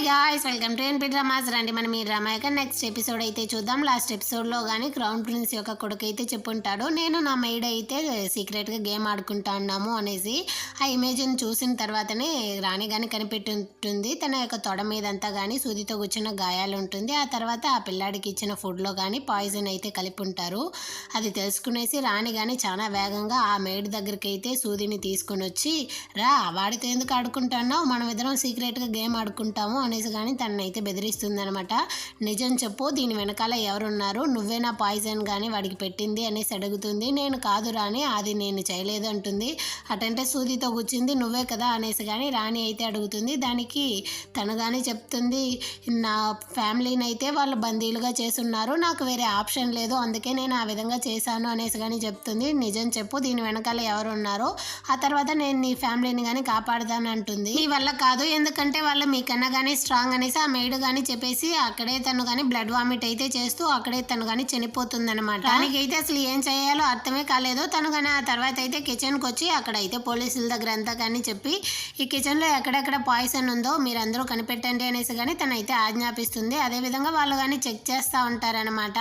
Guys welcome to NP dramas. రండి మనం ఈ డ్రామా యొక్క నెక్స్ట్ ఎపిసోడ్ అయితే చూద్దాం. లాస్ట్ ఎపిసోడ్లో కానీ క్రౌన్ ప్రిన్స్ యొక్క కొడుకు అయితే చెప్పుంటాడు, నేను నా మెయిడ్ అయితే సీక్రెట్గా గేమ్ ఆడుకుంటా ఉన్నాము అనేసి. ఆ ఇమేజ్ని చూసిన తర్వాతనే రాణి కానీ కనిపెట్టుంటుంది. తన యొక్క తొడ మీదంతా కానీ సూదితో కూర్చున్న గాయాలు ఉంటుంది. ఆ తర్వాత ఆ పిల్లాడికి ఇచ్చిన ఫుడ్లో కానీ పాయిజన్ అయితే కలిపి ఉంటారు. అది తెలుసుకునేసి రాణి కానీ చాలా వేగంగా ఆ మెయిడ్ దగ్గరికి అయితే సూదిని తీసుకుని వచ్చి, రా వాడితో ఎందుకు ఆడుకుంటున్నావు, మనం ఇద్దరం సీక్రెట్గా గేమ్ ఆడుకుంటాము అనేసి కానీ తనైతే బెదిరిస్తుంది అనమాట. నిజం చెప్పు, దీని వెనకాల ఎవరున్నారు, నువ్వే నా పాయిజన్ కానీ వాడికి పెట్టింది అనేసి అడుగుతుంది. నేను కాదు రాణి, అది నేను చేయలేదు అంటుంది. అటంటే సూదితో కూర్చుంది నువ్వే కదా అనేసి కానీ రాణి అయితే అడుగుతుంది. దానికి తను కానీ చెప్తుంది, నా ఫ్యామిలీని అయితే వాళ్ళు బందీలుగా చేసున్నారు, నాకు వేరే ఆప్షన్ లేదు, అందుకే నేను ఆ విధంగా చేశాను అనేసి కానీ చెప్తుంది. నిజం చెప్పు, దీని వెనకాల ఎవరు ఉన్నారో, ఆ తర్వాత నేను నీ ఫ్యామిలీని కానీ కాపాడుతాను అంటుంది. నీ వల్ల కాదు, ఎందుకంటే వాళ్ళు మీకన్నా కానీ స్ట్రాంగ్ అనేసి ఆ మెయిడ్ కానీ చెప్పేసి అక్కడే తను కానీ బ్లడ్ వామిట్ అయితే చేస్తూ అక్కడే తను కానీ చనిపోతుంది అనమాట. దానికైతే అసలు ఏం చేయాలో అర్థమే కాలేదు. తను కానీ ఆ తర్వాత అయితే కిచెన్కి వచ్చి అక్కడైతే పోలీసుల దగ్గర అంతా కానీ చెప్పి, ఈ కిచెన్లో ఎక్కడెక్కడ పాయిజన్ ఉందో మీరందరూ కనిపెట్టండి అనేసి కానీ తనైతే ఆజ్ఞాపిస్తుంది. అదేవిధంగా వాళ్ళు కానీ చెక్ చేస్తూ ఉంటారనమాట.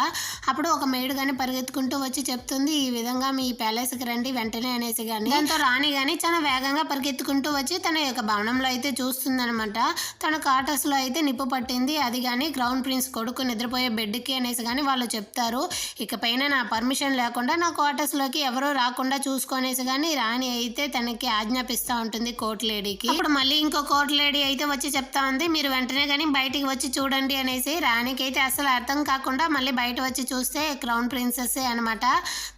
అప్పుడు ఒక మెయిడ్ కానీ పరిగెత్తుకుంటూ వచ్చి చెప్తుంది, ఈ విధంగా మీ ప్యాలెస్కి రండి వెంటనే అనేసి కానీ. దాంతో రాణి కానీ చాలా వేగంగా పరిగెత్తుకుంటూ వచ్చి తన యొక్క భవనంలో అయితే చూస్తుందనమాట. తన క్వార్టర్స్లో అయితే నిప్పు పట్టింది, అది కానీ క్రౌన్ ప్రిన్స్ కొడుకు నిద్రపోయే బెడ్కి అనేసి కానీ వాళ్ళు చెప్తారు. ఇకపైన నా పర్మిషన్ లేకుండా నా క్వార్టర్స్లోకి ఎవరూ రాకుండా చూసుకొనేసి కానీ రాణి అయితే తనకి ఆజ్ఞాపిస్తూ ఉంటుంది కోర్ట్ లేడీకి. అప్పుడు మళ్ళీ ఇంకో కోర్ట్ లేడీ అయితే వచ్చి చెప్తా ఉంది, మీరు వెంటనే కానీ బయటికి వచ్చి చూడండి అనేసి. రాణికి అయితే అసలు అర్థం కాకుండా మళ్ళీ బయట వచ్చి చూస్తే క్రౌన్ ప్రిన్సెస్ అనమాట.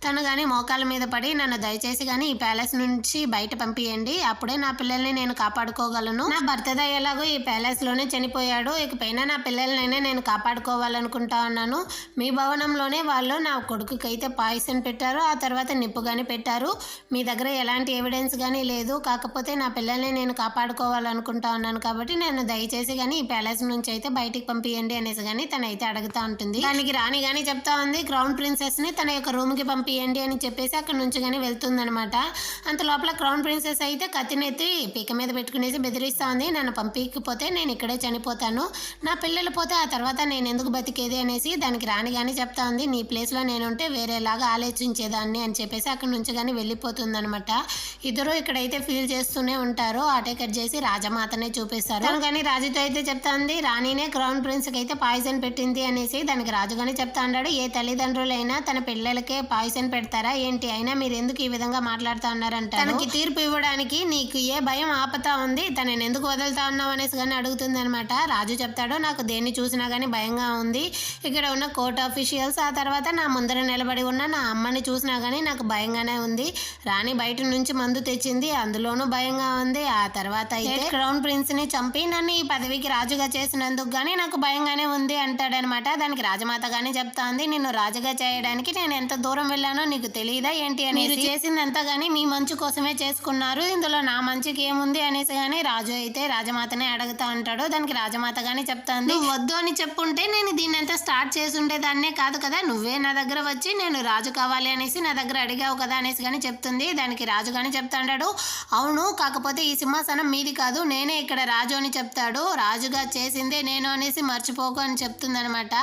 తను కానీ మోకాల మీద పడి, నన్ను దయచేసి కానీ ఈ ప్యాలెస్ నుంచి బయట పంపియండి, అప్పుడే నా పిల్లల్ని నేను కాపాడుకోగలను. నా భర్త ఎలాగో ఈ ప్యాలెస్ లోనే చనిపోయాడు, ఇకపైన నా పిల్లలనైనా నేను కాపాడుకోవాలనుకుంటా ఉన్నాను. మీ భవనంలోనే వాళ్ళు నా కొడుకుకి అయితే పాయిజన్ పెట్టారు, ఆ తర్వాత నిప్పు కానీ పెట్టారు. మీ దగ్గర ఎలాంటి ఎవిడెన్స్ కానీ లేదు, కాకపోతే నా పిల్లల్ని నేను కాపాడుకోవాలనుకుంటా ఉన్నాను, కాబట్టి నేను దయచేసి కానీ ఈ ప్యాలెస్ నుంచి అయితే బయటికి పంపియండి అనేసి కానీ తనైతే అడుగుతా ఉంటుంది. దానికి రాణి కానీ చెప్తా ఉంది, క్రౌన్ ప్రిన్సెస్ ని తన యొక్క రూమ్ కి పంపియండి అని చెప్పేసి అక్కడ నుంచి కానీ వెళ్తుందనమాట. అంత లోపల క్రౌన్ ప్రిన్సెస్ అయితే కత్తినెత్తి పీక మీద పెట్టుకునేసి బెదిరిస్తా ఉంది, నన్ను పంపించకపోతే నేను ఇక్కడే చనిపోతాను, నా పిల్లలు పోతే ఆ తర్వాత నేను ఎందుకు బతికేది అనేసి. దానికి రాణి కానీ చెప్తా ఉంది, నీ ప్లేస్లో నేనుంటే వేరేలాగా ఆలోచించేదాన్ని అని చెప్పేసి అక్కడ నుంచి కానీ వెళ్ళిపోతుంది అనమాట. ఇద్దరు ఇక్కడైతే ఫీల్ చేస్తూనే ఉంటారు. ఆటే కట్ చేసి రాజమాతనే చూపిస్తారు. తను కానీ రాజుతో అయితే చెప్తా ఉంది, రాణినే క్రౌన్ ప్రిన్స్కి అయితే పాయిజన్ పెట్టింది అనేసి. దానికి రాజు కానీ చెప్తా ఉన్నాడు, ఏ తల్లిదండ్రులైనా తన పిల్లలకే పాయిజన్ పెడతారా ఏంటి, అయినా మీరు ఎందుకు ఈ విధంగా మాట్లాడుతూ ఉన్నారంట. తనకి తీర్పు ఇవ్వడానికి నీకు ఏ భయం ఆపతా ఉంది, తనని ఎందుకు వదులుతా ఉన్నావు అనేసి కానీ అడుగుతుంది అనమాట. రాజు చెప్తాడు, నాకు దేన్ని చూసినా కానీ భయంగా ఉంది, ఇక్కడ ఉన్న కోర్ట్ ఆఫీషియల్స్, ఆ తర్వాత నా ముందర నిలబడి ఉన్న నా అమ్మని చూసినా కానీ నాకు భయంగానే ఉంది, రాణి బయట నుంచి మందు తెచ్చింది అందులోనూ భయంగా ఉంది, ఆ తర్వాత అయితే క్రౌన్ ప్రిన్స్ ని చంపి నన్ను ఈ పదవికి రాజుగా చేసినందుకు కానీ నాకు భయంగానే ఉంది అంటాడనమాట. దానికి రాజమాత కానీ చెప్తా ఉంది, నిన్ను రాజుగా చేయడానికి నేను ఎంత దూరం వెళ్ళానో నీకు తెలియదా ఏంటి అని, మీరు చేసిందంతా కానీ మీ మంచు కోసమే చేసుకున్నారు, ఇందులో నా మంచికి ఏముంది అనేసి కానీ రాజు అయితే రాజమాతనే అడుగుతా ఉంటాడు. దానికి రాజమాత గానీ చెప్తాంది, నువ్వు వద్దు అని చెప్పుంటే నేను దీన్ని అంతా స్టార్ట్ చేసి ఉండేదాన్నే కాదు కదా, నువ్వే నా దగ్గర వచ్చి నేను రాజు కావాలి అనేసి నా దగ్గర అడిగావు కదా అనేసి కానీ చెప్తుంది. దానికి రాజు కానీ చెప్తా ఉంటాడు, అవును, కాకపోతే ఈ సింహాసనం మీది కాదు, నేనే ఇక్కడ రాజు అని చెప్తాడు, రాజుగా చేసిందే నేను అనేసి మర్చిపోకు అని చెప్తుంది అనమాట.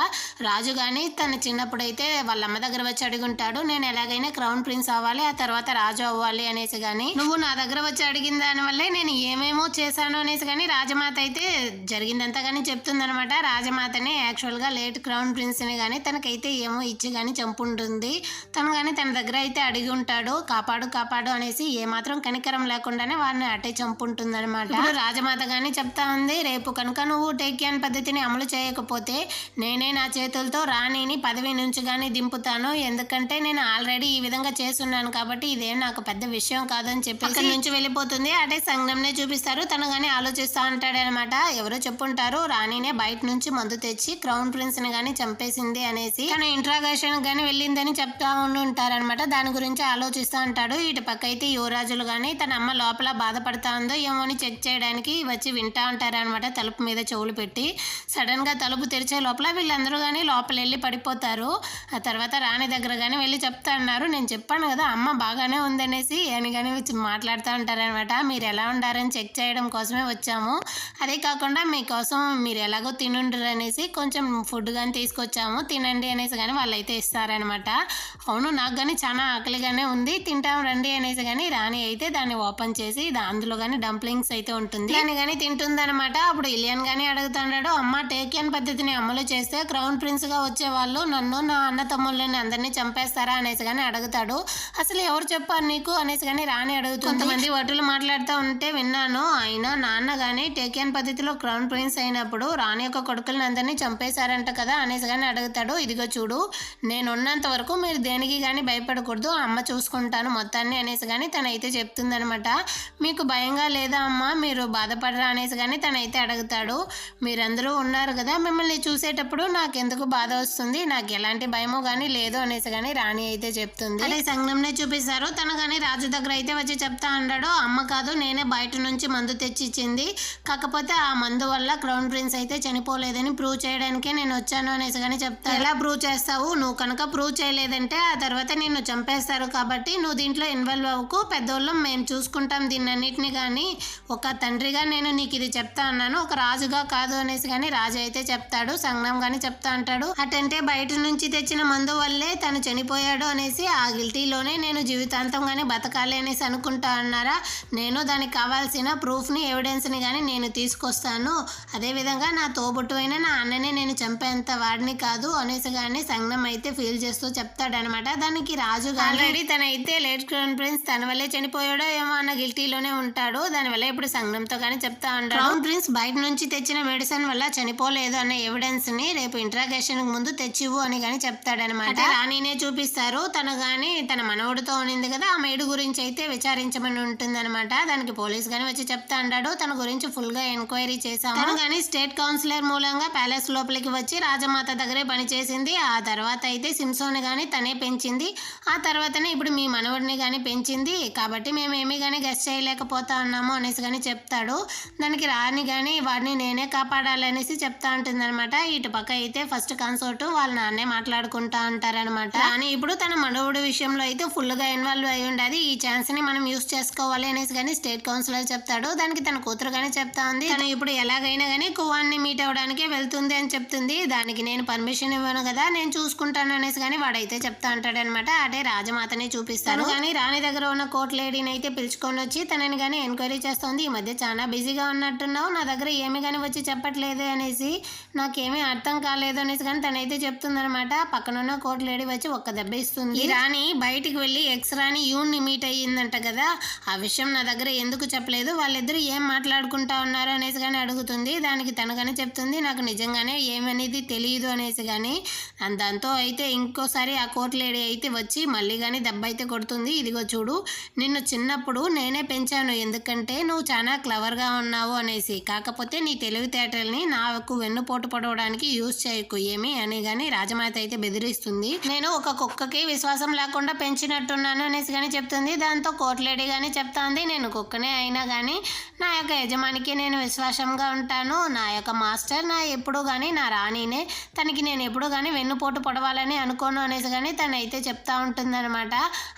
రాజు కానీ తన చిన్నప్పుడైతే వాళ్ళ అమ్మ దగ్గర వచ్చి అడుగుంటాడు, నేను ఎలాగైనా క్రౌన్ ప్రిన్స్ అవ్వాలి, ఆ తర్వాత రాజు అవ్వాలి అనేసి. కానీ నువ్వు నా దగ్గర వచ్చి అడిగిన దానివల్లే నేను ఏమేమో చేశాను అనేసి కానీ రాజమాత అయితే జరిగిందంతా కానీ చెప్తుందనమాట. రాజమాతనే యాక్చువల్గా లేట్ క్రౌన్ ప్రిన్స్ని కానీ తనకైతే ఏమో ఇచ్చి కానీ చంపుంటుంది. తను కానీ తన దగ్గర అయితే అడిగి ఉంటాడు, కాపాడు కాపాడు అనేసి, ఏమాత్రం కనికరం లేకుండానే వాడిని అటే చంపుంటుంది అనమాట. ఇప్పుడు రాజమాత కానీ చెప్తా ఉంది, రేపు కనుక నువ్వు టేక్యాన్ పద్ధతిని అమలు చేయకపోతే నేనే నా చేతులతో రాణిని పదవి నుంచి కానీ దింపుతాను, ఎందుకంటే నేను ఆల్రెడీ ఈ విధంగా చేస్తున్నాను కాబట్టి ఇదేం నాకు పెద్ద విషయం కాదని చెప్పి అక్కడి నుంచి వెళ్ళిపోతుంది. అటే సంఘంనే చూపిస్తారు. తను కానీ ఆలోచిస్తూ ఉంటాడనమాట, ఎవరో చెప్పుంటారు రాణినే బయట నుంచి మందు తెచ్చి క్రౌన్ ప్రిన్స్ ని కానీ చంపేసింది అనేసి, తను ఇంట్రాగేషన్ కానీ వెళ్ళిందని చెప్తా ఉంటారనమాట. దాని గురించి ఆలోచిస్తూ ఉంటాడు. ఇటు పక్క అయితే యువరాజులు కానీ తన అమ్మ లోపల బాధపడతా ఉందో ఏమో అని చెక్ చేయడానికి వచ్చి వింటా ఉంటారనమాట, తలుపు మీద చెవులు పెట్టి. సడన్ గా తలుపు తెరిచే లోపల వీళ్ళందరూ కానీ లోపల వెళ్ళి పడిపోతారు. ఆ తర్వాత రాణి దగ్గర కానీ వెళ్ళి చెప్తా అన్నారు, నేను చెప్పాను కదా అమ్మ బాగానే ఉందనేసి అని కానీ వచ్చి మాట్లాడుతూ ఉంటారనమాట. మీరు ఎలా ఉండారని చెక్ చేయడం కోసమే వచ్చాము, అదే కాకుండా తప్పకుండా మీకోసం మీరు ఎలాగో తినుండ్రు అనేసి కొంచెం ఫుడ్ కానీ తీసుకొచ్చాము, తినండి అనేసి కానీ వాళ్ళైతే ఇస్తారనమాట. అవును, నాకు కానీ చాలా ఆకలిగానే ఉంది, తింటాం రండి అనేసి కానీ రాణి అయితే దాన్ని ఓపెన్ చేసి అందులో కానీ డంప్లింగ్స్ అయితే ఉంటుంది, దాన్ని కానీ తింటుందనమాట. అప్పుడు ఇలియన్ కానీ అడుగుతున్నాడు, అమ్మ టేకియన్ పద్ధతిని అమలు చేస్తే క్రౌన్ ప్రిన్స్గా వచ్చేవాళ్ళు నన్ను నా అన్న తమ్ముళ్ళని అందరినీ చంపేస్తారా అనేసి కానీ అడుగుతాడు. అసలు ఎవరు చెప్పారు నీకు అనేసి కానీ రాణి అడుగుతుంది. కొంతమంది వటులు మాట్లాడుతూ ఉంటే విన్నాను, అయినా నాన్న కానీ టేకియన్ పద్ధతిలో క్రౌన్ ప్రిన్స్ అయినప్పుడు రాణి యొక్క కొడుకులను అందరినీ చంపేశారంట కదా అనేసి కానీ అడుగుతాడు. ఇదిగో చూడు, నేను ఉన్నంత వరకు మీరు దేనికి కానీ భయపడకూడదు, అమ్మ చూసుకుంటాను మొత్తాన్ని అనేసి కానీ తనైతే చెప్తుందనమాట. మీకు భయంగా లేదా అమ్మ, మీరు బాధపడరా అనేసి కానీ తనైతే అడుగుతాడు. మీరందరూ ఉన్నారు కదా, మిమ్మల్ని చూసేటప్పుడు నాకెందుకు బాధ వస్తుంది, నాకు ఎలాంటి భయమో కానీ లేదు అనేసి కానీ రాణి అయితే చెప్తుంది. అదే సంఘంనే చూపిస్తారు. తను కానీ రాజు దగ్గర అయితే వచ్చి చెప్తా అన్నాడు, అమ్మ కాదు నేనే బయట నుంచి మందు తెచ్చి ఇచ్చింది, కాకపోతే ఆ మందు వల్ల క్రౌన్ ప్రిన్స్ అయితే చనిపోలేదని ప్రూవ్ చేయడానికే నేను వచ్చాను అనేసి కానీ చెప్తాను. ఎలా ప్రూవ్ చేస్తావు, నువ్వు కనుక ప్రూవ్ చేయలేదంటే ఆ తర్వాత నిన్ను చంపేస్తారు, కాబట్టి నువ్వు దీంట్లో ఇన్వాల్వ్ అవ్వకు, పెద్దోళ్ళం మేము చూసుకుంటాం దీన్ని అన్నిటిని, కానీ ఒక తండ్రిగా నేను నీకు ఇది చెప్తా అన్నాను, ఒక రాజుగా కాదు అనేసి కానీ రాజు అయితే చెప్తాడు. సంఘం కానీ చెప్తా అంటాడు, అటంటే బయట నుంచి తెచ్చిన మందు వల్లే తను చనిపోయాడు అనేసి ఆ గిల్టీలోనే నేను జీవితాంతంగానే బతకాలి అనేసి అనుకుంటా అన్నారా, నేను దానికి కావాల్సిన ప్రూఫ్ని ఎవిడెన్స్ని కానీ నేను తీసుకొస్తాను, అదేవిధంగా నా తోబుట్టు అయినా నా అన్ననే నేను చంపేంత వాడిని కాదు అనేసి కానీ సంఘం అయితే ఫీల్ చేస్తూ చెప్తాడనమాట. దానికి రాజు ఆల్రెడీ తనైతే లేట్ క్రౌన్ ప్రిన్స్ తన వల్లే చనిపోయాడో ఏమో అన్న గిల్టీలోనే ఉంటాడు, దానివల్ల ఇప్పుడు సంఘంతో కానీ చెప్తా ఉంటాడు. క్రౌన్ ప్రిన్స్ బయట నుంచి తెచ్చిన మెడిసిన్ వల్ల చనిపోలేదు అన్న ఎవిడెన్స్ ని రేపు ఇంట్రాగేషన్ ముందు తెచ్చివు అని కానీ చెప్తాడనమాట. రాణినే చూపిస్తారు, తను కానీ తన మనవుడితో ఉన్నింది కదా, ఆ మేడు గురించి అయితే విచారించమని ఉంటుంది అనమాట. దానికి పోలీస్ గానీ వచ్చి చెప్తా అంటాడు, తన గురించి ఫుల్ గా ఎంక్వైరీ చేశాము, తను కానీ స్టేట్ కౌన్సిలర్ మూలంగా ప్యాలెస్ లోపలికి వచ్చి రాజమాత దగ్గరే పనిచేసింది, ఆ తర్వాత అయితే సింసోన్ గానీ తనే పెంచింది, ఆ తర్వాతనే ఇప్పుడు మీ మనవుడిని కానీ పెంచింది, కాబట్టి మేము ఏమీ కానీ గెస్ట్ చేయలేకపోతా ఉన్నాము అనేసి కానీ చెప్తాడు. దానికి రాణి కానీ వాడిని నేనే కాపాడాలనేసి చెప్తా ఉంటుంది అనమాట. ఇటు పక్క అయితే ఫస్ట్ కన్సోర్ట్ వాళ్ళ నాన్నే మాట్లాడుకుంటా ఉంటారనమాట. రాణి ఇప్పుడు తన మనవుడి విషయంలో అయితే ఫుల్ గా ఇన్వాల్వ్ అయి ఉండదు, ఈ ఛాన్స్ ని మనం యూస్ చేసుకోవాలి అనేసి కానీ స్టేట్ కౌన్సిలర్ చెప్తాడు. దానికి తన కూతురు కానీ చెప్తా ఉంది, తను ఇప్పుడు ఎలాగైనా కానీ కువాన్ని మీట్ అవడానికే వెళ్తుంది అని చెప్తుంది, దానికి నేను పర్మిషన్ ఇవ్వను కదా, నేను చూసుకుంటాను అనేసి కానీ వాడైతే చెప్తా అంటాడు అనమాట. అదే రాజమాతనే చూపిస్తాను. కానీ రాణి దగ్గర ఉన్న కోర్ట్ లేడీని అయితే పిలుచుకొని వచ్చి తనని కానీ ఎంక్వైరీ చేస్తుంది, ఈ మధ్య చాలా బిజీగా ఉన్నట్టున్నావు, నా దగ్గర ఏమి కానీ వచ్చి చెప్పట్లేదు అనేసి, నాకేమీ అర్థం కాలేదు అనేసి కానీ తనైతే చెప్తుందనమాట. పక్కనున్న కోర్ట్ లేడీ వచ్చి ఒక్క దెబ్బ ఇస్తుంది. ఈ రాణి బయటికి వెళ్ళి ఎక్స్ రాణి యూన్ని మీట్ అయ్యిందంట కదా, ఆ విషయం నా దగ్గర ఎందుకు చెప్పలేదు, వాళ్ళిద్దరు ఏం మాట్లాడుకుంటా ఉన్నారు అనేసి కానీ అడుగుతుంది. దానికి తను కానీ చెప్తుంది, నాకు నిజంగానే ఏమనేది తెలియదు అనేసి కానీ. దాంతో అయితే ఇంకోసారి ఆ కోర్ట్ లేడీ అయితే వచ్చి మళ్ళీ కానీ దెబ్బ అయితే కొడుతుంది. ఇదిగో చూడు, నిన్ను చిన్నప్పుడు నేనే పెంచాను, ఎందుకంటే నువ్వు చాలా క్లవర్గా ఉన్నావు అనేసి, కాకపోతే నీ తెలివితేటల్ని నాకు వెన్నుపోటు పడవడానికి యూజ్ చేయకు ఏమి అని కానీ రాజమాత అయితే బెదిరిస్తుంది. నేను ఒక కుక్కకి విశ్వాసం లేకుండా పెంచినట్టున్నాను అనేసి కానీ చెప్తుంది. దాంతో కోర్ట్ లేడీ కానీ చెప్తాంది, నేను కుక్కనే అయినా కానీ నా యొక్క యజమానికి నేను విశ్వాసంగా ఉంటాను, నా యొక్క మాస్టర్ నా ఎప్పుడు కానీ నా రాణినే, తనకి నేను ఎప్పుడు కానీ వెన్నుపోటు పొడవాలని అనుకోను అనేసి కానీ తనైతే చెప్తా ఉంటుందన్నమాట.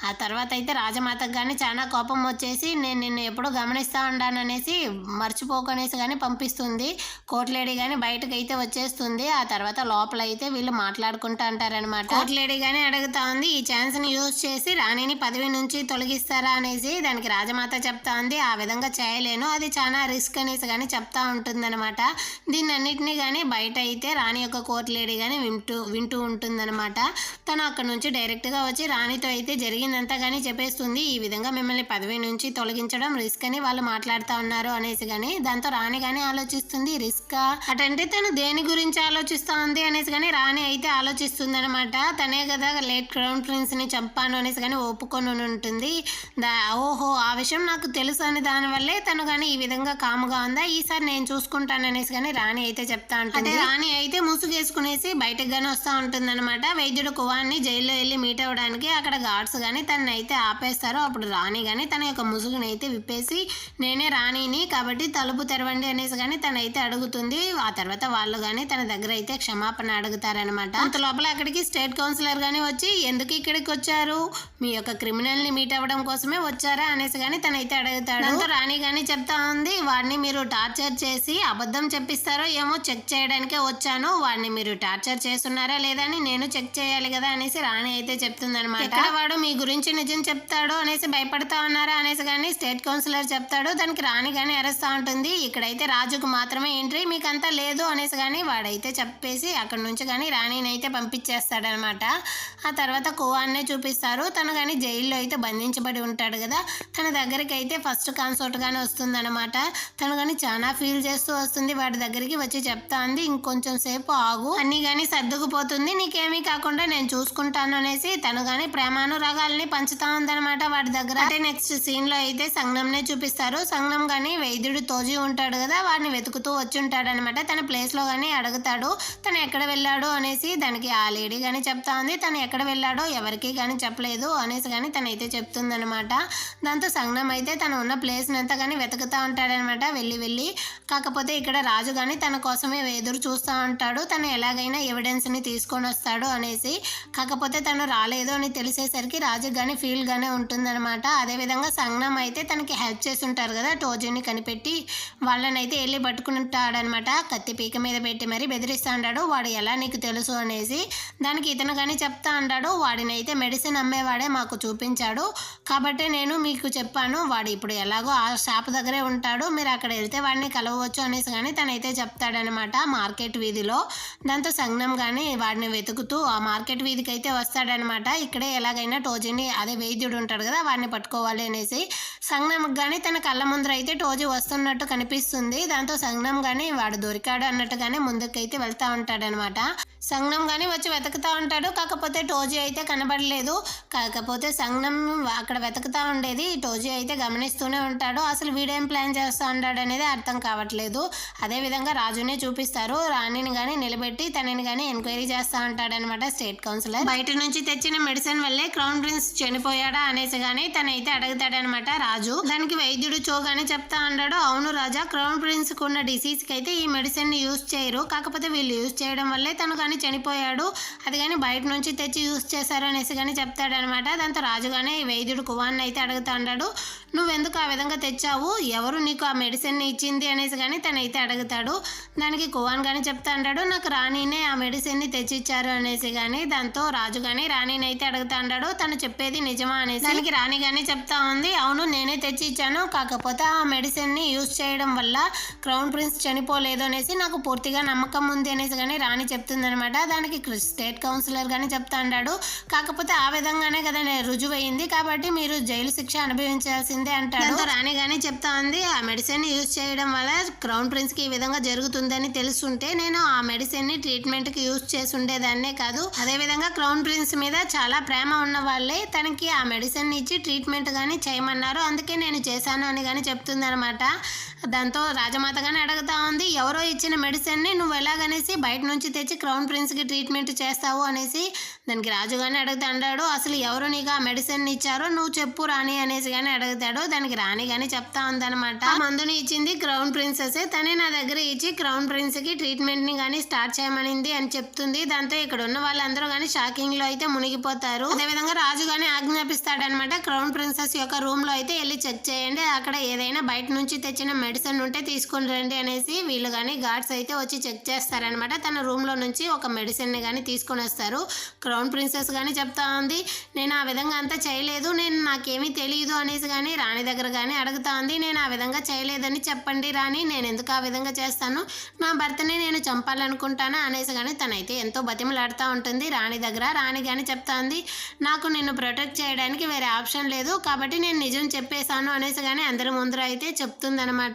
ఆ తర్వాత అయితే రాజమాతకు కానీ చాలా కోపం వచ్చేసి నేను నిన్ను ఎప్పుడు గమనిస్తూ ఉంటాను అనేసి మర్చిపోకనేసి కానీ పంపిస్తుంది. కోర్ట్ లేడీ కానీ బయటకు అయితే వచ్చేస్తుంది. ఆ తర్వాత లోపల అయితే వీళ్ళు మాట్లాడుకుంటూ అంటారనమాట. కోర్ట్ లేడీ కానీ అడుగుతా ఉంది, ఈ ఛాన్స్ని యూజ్ చేసి రాణిని పదవి నుంచి తొలగిస్తారా అనేసి. దానికి రాజమాత చెప్తా ఉంది, ఆ విధంగా చేయలేను, అది చాలా రిస్క్ అనేసి కానీ చెప్తా ఉంటుందన్నమాట. దీన్ని అన్నిటినీ కానీ బయట అయితే రాణి యొక్క కోర్ట్ లేడీ కానీ వింటూ ఉంటుందన్నమాట. తను అక్కడ నుంచి డైరెక్ట్గా వచ్చి రాణితో అయితే జరిగిందంతా కానీ చెప్పేస్తుంది, ఈ విధంగా మిమ్మల్ని పదవి నుంచి తొలగించడం రిస్క్ అని వాళ్ళు మాట్లాడుతూ ఉన్నారు అనేసి కానీ. దాంతో రాణి కానీ ఆలోచిస్తుంది, రిస్కా అటంటే తను దేని గురించి ఆలోచిస్తూ ఉంది అనేసి కానీ రాణి అయితే ఆలోచిస్తుంది అనమాట. తనే కదా లేట్ క్రౌన్ ప్రిన్స్ని చంపాను అనేసి కానీ ఒప్పుకొని ఉంటుంది. ఓహో ఆ విషయం నాకు తెలుసు అని దానివల్లే తను కానీ ఈ విధంగా కాముగా ఉందా, ఈసారి నేను చూసుకుంటాను అనేసి కానీ రాణి అయితే చెప్తా ఉంటుంది. రాణి అయితే ముసుగేసుకునేసి బయటకు కానీ వస్తూ ఉంటుంది అనమాట. వైద్యుడు కువాన్ని జైల్లో వెళ్ళి మీట్ అవ్వడానికి అక్కడ గార్డ్స్ కానీ తనని అయితే ఆపేస్తారు. అప్పుడు రాణి కానీ తన యొక్క ముసుగుని అయితే విప్పేసి నేనే రాణిని కాబట్టి తలుపు తెరవండి అనేసి కానీ తనైతే అడుగుతుంది. ఆ తర్వాత వాళ్ళు కానీ తన దగ్గర అయితే క్షమాపణ అడుగుతారనమాట. అంత లోపల అక్కడికి స్టేట్ కౌన్సిలర్ కానీ వచ్చి ఎందుకు ఇక్కడికి వచ్చారు, మీ యొక్క క్రిమినల్ ని మీట్ అవ్వడం కోసమే వచ్చారా అనేసి కానీ తనైతే అడుగుతాడు. రాణి కానీ చెప్తా ఉంది, వాడిని మీరు టార్చర్ చేసి అబద్ధం చెప్పిస్తారో ఏమో చెక్ చేయడానికే వచ్చాను, వాడిని మీరు టార్చర్ చేస్తున్నారా లేదా అని నేను చెక్ చేయాలి కదా అనేసి రాణి అయితే చెప్తుందనమాట. వాడు మీ గురించి నిజం చెప్తాడు అనేసి భయపడతా ఉన్నారా అనేసి కానీ స్టేట్ కౌన్సిలర్ చెప్తాడు. దానికి రాణి కానీ అరుస్తూ ఉంటుంది. ఇక్కడైతే రాజుకు మాత్రమే ఎంట్రీ, మీకంతా లేదు అనేసి కానీ వాడైతే చెప్పేసి అక్కడ నుంచి కానీ రాణిని అయితే పంపించేస్తాడనమాట. ఆ తర్వాత కువాన్నే చూపిస్తారు. తను కానీ జైల్లో అయితే బంధించబడి ఉంటాడు కదా, తన దగ్గరికి అయితే ఫస్ట్ కాన్సర్ట్ గానే వస్తుందన్నమాట. తను కానీ చాలా ఫీల్ చేస్తూ వస్తుంది. వాడి దగ్గరికి వచ్చి చెప్తా ఉంది, ఇంకొంచెం సేపు ఆగు, అన్ని కానీ సర్దుకుపోతుంది, నీకేమీ కాకుండా నేను చూసుకుంటాను అనేసి తను కానీ ప్రేమానురాగాల్ని పంచుతా ఉందన్నమాట వాడి దగ్గర. అంటే నెక్స్ట్ సీన్ లో అయితే సంగంనే చూపిస్తారు. సంగం కానీ వైద్యుడు తోజీ ఉంటాడు కదా, వాడిని వెతుకుతూ వచ్చి ఉంటాడు అనమాట. తన ప్లేస్ లో కానీ అడుగుతాడు తను ఎక్కడ వెళ్ళాడు అనేసి. దానికి ఆ లేడీ కానీ చెప్తా ఉంది తను ఎక్కడ వెళ్ళాడో ఎవరికి కానీ చెప్పలేదు అనేసి కానీ తనైతే చెప్తుందనమాట. దాంతో సంగం అయితే తను ఉన్న ప్లేస్ అంతా కానీ వెతుకుతా ఉంటాడనమాట వెళ్ళి. కాకపోతే ఇక్కడ రాజు కానీ తన కోసమే ఎదురు చూస్తూ ఉంటాడు, తను ఎలాగైనా ఎవిడెన్స్ ని తీసుకొని వస్తాడు అనేసి. కాకపోతే తను రాలేదు అని తెలిసేసరికి రాజు కానీ ఫీల్ గానే ఉంటుందన్నమాట. అదేవిధంగా సంగం అయితే తనకి హెల్ప్ చేసి ఉంటారు కదా టోజీని కనిపెట్టి, వాళ్ళని అయితే వెళ్ళి పట్టుకుంటాడనమాట. కత్తి పీక మీద పెట్టి మరీ బెదిరిస్తా ఉంటాడు, వాడు ఎలా నీకు తెలుసు అనేసి. దానికి ఇతను కానీ చెప్తా ఉంటాడు, వాడిని అయితే మెడిసిన్ అమ్మేవాడే మాకు చూపించాడు కాబట్టి నేను మీకు చెప్పాను, వాడు ఇప్పుడు ఎలాగో ఆ షాప్ దగ్గరే ఉంటాడు, మీరు అక్కడ వెళ్తే వాడిని కలవచ్చు అనేసి కానీ తనైతే చెప్తాడనమాట మార్కెట్ వీధిలో. దాంతో సంగం కానీ వాడిని వెతుకుతూ ఆ మార్కెట్ వీధికి అయితే వస్తాడనమాట. ఇక్కడే ఎలాగైనా టోజీని, అదే వైద్యుడు ఉంటాడు కదా, వాడిని పట్టుకోవాలి అనేసి. సంగం కానీ తన కళ్ళ ముందర అయితే టోజీ వస్తున్నట్టు కనిపిస్తుంది. దాంతో సంగం కానీ వాడు దొరికాడు అన్నట్టుగానే ముందుకైతే వెళ్తా ఉంటాడనమాట. సంగం కానీ వచ్చి వెతుకుతా ఉంటాడు, కాకపోతే టోజీ అయితే కనబడలేదు. కాకపోతే సంగం అక్కడ వెతుకుతా ఉండేది టోజీ అయితే గమనిస్తూనే ఉంటాడు. అసలు వీడేం ప్లాన్ చేస్తూ ఉంటాడు అనేది అర్థం కావట్లేదు. అదేవిధంగా రాజునే చూపిస్తారు. రాణిని కానీ నిలబెట్టి తనని కానీ ఎంక్వైరీ చేస్తూ ఉంటాడనమాట స్టేట్ కౌన్సిలర్. బయట నుంచి తెచ్చిన మెడిసిన్ వల్లే క్రౌన్ ప్రిన్స్ చనిపోయాడా అనేసి కానీ తనైతే అడుగుతాడనమాట రాజు. దానికి వైద్యుడు చోగానే చెప్తా ఉంటాడు, అవును రాజా, క్రౌన్ ప్రిన్స్ కు ఉన్న డిసీజ్ కి అయితే ఈ మెడిసిన్ ని యూజ్ చేయరు, కాకపోతే వీళ్ళు యూజ్ చేయడం వల్లే తను కానీ చనిపోయాడు, అది కానీ బయట నుంచి తెచ్చి యూజ్ చేశారు అనేసి కానీ చెప్తాడనమాట. దాంతో రాజుగానే వైద్యుడు కువాన్ అయితే అడుగుతా ఉంటాడు, నువ్వెందుకు ఆ విధంగా తెచ్చావు, ఎవరు నీకు ఆ మెడిసిన్ ఇచ్చింది అనేసి కానీ తనైతే అడుగుతాడు. దానికి కువాన్ కానీ చెప్తా ఉంటాడు, నాకు రాణినే ఆ మెడిసిన్ ని తెచ్చిచ్చారు అనేసి కానీ. దాంతో రాజు కానీ రాణిని అయితే అడుగుతా ఉంటాడు, తను చెప్పేది నిజమా అనేసి. దానికి రాణి కానీ చెప్తా ఉంది, అవును నేనే తెచ్చి ఇచ్చాను, కాకపోతే ఆ మెడిసిన్ ని యూజ్ చేయడం వల్ల క్రౌన్ ప్రిన్స్ చనిపోలేదు అనేసి నాకు పూర్తిగా నమ్మకం ఉంది అనేసి కానీ రాణి చెప్తుందనమాట. దానికి స్టేట్ కౌన్సిలర్ గానీ చెప్తా ఉంటాడు, కాకపోతే ఆ విధంగానే కదా రుజువైంది, కాబట్టి మీరు జైలు శిక్ష అనుభవించాల్సిందే అంటాడు. రాణి గానీ చెప్తా ఉంది, ఆ మెడిసిన్ యూజ్ చేయడం వల్ల క్రౌన్ ప్రిన్స్ కి ఈ విధంగా జరుగుతుందని తెలుసుంటే నేను ఆ మెడిసిన్ ని ట్రీట్మెంట్ కి యూజ్ చేసి ఉండేదాన్నే కాదు, అదే విధంగా క్రౌన్ ప్రిన్స్ మీద చాలా ప్రేమ ఉన్న వాళ్ళే తనకి ఆ మెడిసిన్ ఇచ్చి ట్రీట్మెంట్ గానీ చేయమన్నారు, అందుకే నేను చేశాను అని కానీ చెప్తుంది అనమాట. దాంతో రాజమాత గానీ అడుగుతా ఉంది, ఎవరో ఇచ్చిన మెడిసిన్ ని నువ్వు ఎలాగనేసి బయట నుంచి తెచ్చి క్రౌన్ ప్రిన్స్ కి ట్రీట్మెంట్ చేస్తావు అనేసి. దానికి రాజు గానీ అడుగుతా అంటాడు, అసలు ఎవరు నీకు ఆ మెడిసిన్ ఇచ్చారో నువ్వు చెప్పు రాణి అనేసి కానీ అడుగుతాడు. దానికి రాణి కానీ చెప్తా ఉందన్నమాట, ఆ మందుని ఇచ్చింది క్రౌన్ ప్రిన్సెస్, తనే నా దగ్గర ఇచ్చి క్రౌన్ ప్రిన్స్ కి ట్రీట్మెంట్ ని కానీ స్టార్ట్ చేయమనింది అని చెప్తుంది. దాంతో ఇక్కడ ఉన్న వాళ్ళందరూ కానీ షాకింగ్ లో అయితే మునిగిపోతారు. అదేవిధంగా రాజు గానీ ఆజ్ఞాపిస్తాడనమాట, క్రౌన్ ప్రిన్సెస్ యొక్క రూమ్ లో అయితే వెళ్ళి చెక్ చేయండి, అక్కడ ఏదైనా బయట నుంచి తెచ్చిన మెడిసిన్ ఉంటే తీసుకొని రండి అనేసి. వీళ్ళు కానీ గార్డ్స్ అయితే వచ్చి చెక్ చేస్తారనమాట. తన రూమ్ లో నుంచి ఒక మెడిసిన్ ని కానీ తీసుకొని వస్తారు. క్రౌన్ ప్రిన్సెస్ కానీ చెప్తా ఉంది, నేను ఆ విధంగా అంతా చేయలేదు, నేను నాకేమీ తెలియదు అనేసి కానీ రాణి దగ్గర కానీ అడుగుతా ఉంది. నేను ఆ విధంగా చేయలేదని చెప్పండి రాణి, నేను ఎందుకు ఆ విధంగా చేస్తాను, నా భర్తని నేను చంపాలనుకుంటానా అనేసి కానీ తనైతే ఎంతో బతిమలాడుతూ ఉంటుంది రాణి దగ్గర. రాణి కానీ చెప్తా ఉంది, నాకు నిన్ను ప్రొటెక్ట్ చేయడానికి వేరే ఆప్షన్ లేదు, కాబట్టి నేను నిజం చెప్పేశాను అనేసి కానీ అందరి ముందర అయితే చెప్తుందనమాట.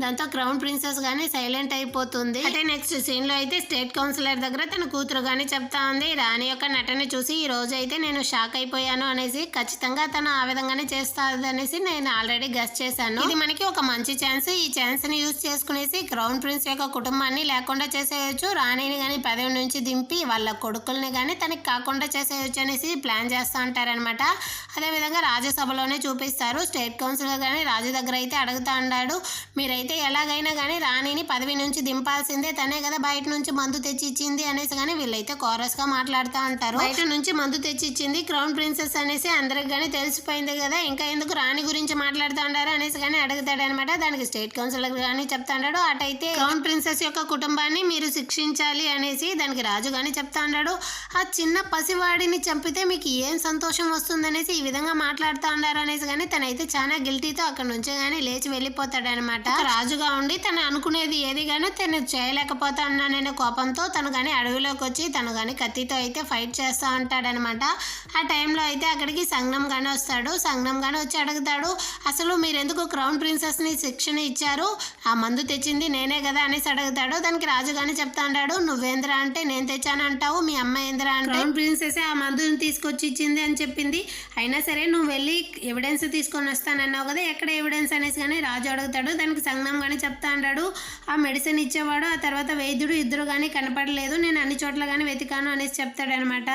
దాంతో క్రౌన్ ప్రిన్సెస్ కానీ సైలెంట్ అయిపోతుంది. అంటే నెక్స్ట్ సీన్ లో అయితే స్టేట్ కౌన్సిలర్ దగ్గర తన కూతురు కానీ చెప్తా ఉంది, రాణి యొక్క నటన చూసి ఈ రోజు అయితే నేను షాక్ అయిపోయాను అనేసి. ఖచ్చితంగా తను ఆ విధంగానే చేస్తుంది అనేసి నేను ఆల్రెడీ గెస్ చేశాను. ఇది మనకి ఒక మంచి ఛాన్స్, ఈ ఛాన్స్ ని యూజ్ చేసుకునేసి క్రౌన్ ప్రిన్స్ యొక్క కుటుంబాన్ని లేకుండా చేసేయచ్చు, రాణిని కానీ పదవి నుంచి దింపి వాళ్ళ కొడుకుల్ని కానీ తనకి కాకుండా చేసేయచ్చు అనేసి ప్లాన్ చేస్తూ ఉంటారనమాట. అదేవిధంగా రాజ్యసభలోనే చూపిస్తారు. స్టేట్ కౌన్సిలర్ కానీ రాజు దగ్గర అయితే అడుగుతా ఉన్నాడు, మీరైతే ఎలాగైనా కానీ రాణిని పదవి నుంచి దింపాల్సిందే, తనే కదా బయట నుంచి మందు తెచ్చి ఇచ్చింది అనేసి కానీ వీళ్ళైతే కోరస్ గా మాట్లాడుతూ ఉంటారు. బయట నుంచి మందు తెచ్చి ఇచ్చింది క్రౌన్ ప్రిన్సెస్ అనేసి అందరికి కానీ తెలిసిపోయింది కదా, ఇంకా ఎందుకు రాణి గురించి మాట్లాడుతూ ఉంటారు అనేసి కానీ అడుగుతాడు అనమాట. దానికి స్టేట్ కౌన్సిలర్ గానీ చెప్తాడు, అటైతే క్రౌన్ ప్రిన్సెస్ యొక్క కుటుంబాన్ని మీరు శిక్షించాలి అనేసి దానికి రాజు గానీ చెప్తా ఉన్నాడు. ఆ చిన్న పసివాడిని చంపితే మీకు ఏం సంతోషం వస్తుంది అనేసి ఈ విధంగా మాట్లాడుతూ ఉన్నారు అనేసి కానీ తనైతే చాలా గిల్టీతో అక్కడ నుంచి కానీ లేచి వెళ్ళిపోతాడు అనమాట. రాజుగా ఉండి తను అనుకునేది ఏది గానీ తను చేయలేకపోతా ఉన్నాననే కోపంతో తను కానీ అడవిలోకి వచ్చి తను కానీ కత్తితో అయితే ఫైట్ చేస్తూ ఉంటాడనమాట. ఆ టైంలో అయితే అక్కడికి సంగం గానీ వస్తాడు. సంగం గానీ వచ్చి అడుగుతాడు, అసలు మీరెందుకు క్రౌన్ ప్రిన్సెస్ ని శిక్షణ ఇచ్చారు, ఆ మందు తెచ్చింది నేనే కదా అనేసి అడుగుతాడు. దానికి రాజు గానీ చెప్తా ఉంటాడు, నువ్వేంద్రా అంటే నేను తెచ్చాను అంటావు, మీ అమ్మ ఏంద్రా అంటే క్రౌన్ ప్రిన్సెస్ ఆ మందుని తీసుకొచ్చి ఇచ్చింది అని చెప్పింది, అయినా సరే నువ్వు వెళ్ళి ఎవిడెన్స్ తీసుకొని వస్తానన్నావు కదా, ఎక్కడ ఎవిడెన్స్ అనేసి కానీ రాజు అడుగుతాడు. దానికి సంగం గానీ చెప్తా ఉంటాడు, ఆ మెడిసిన్ ఇచ్చేవాడు ఆ తర్వాత వైద్యుడు ఇద్దరు కానీ కనపడలేదు, నేను అన్ని చోట్ల కానీ వెతికాను అనేసి చెప్తాడనమాట.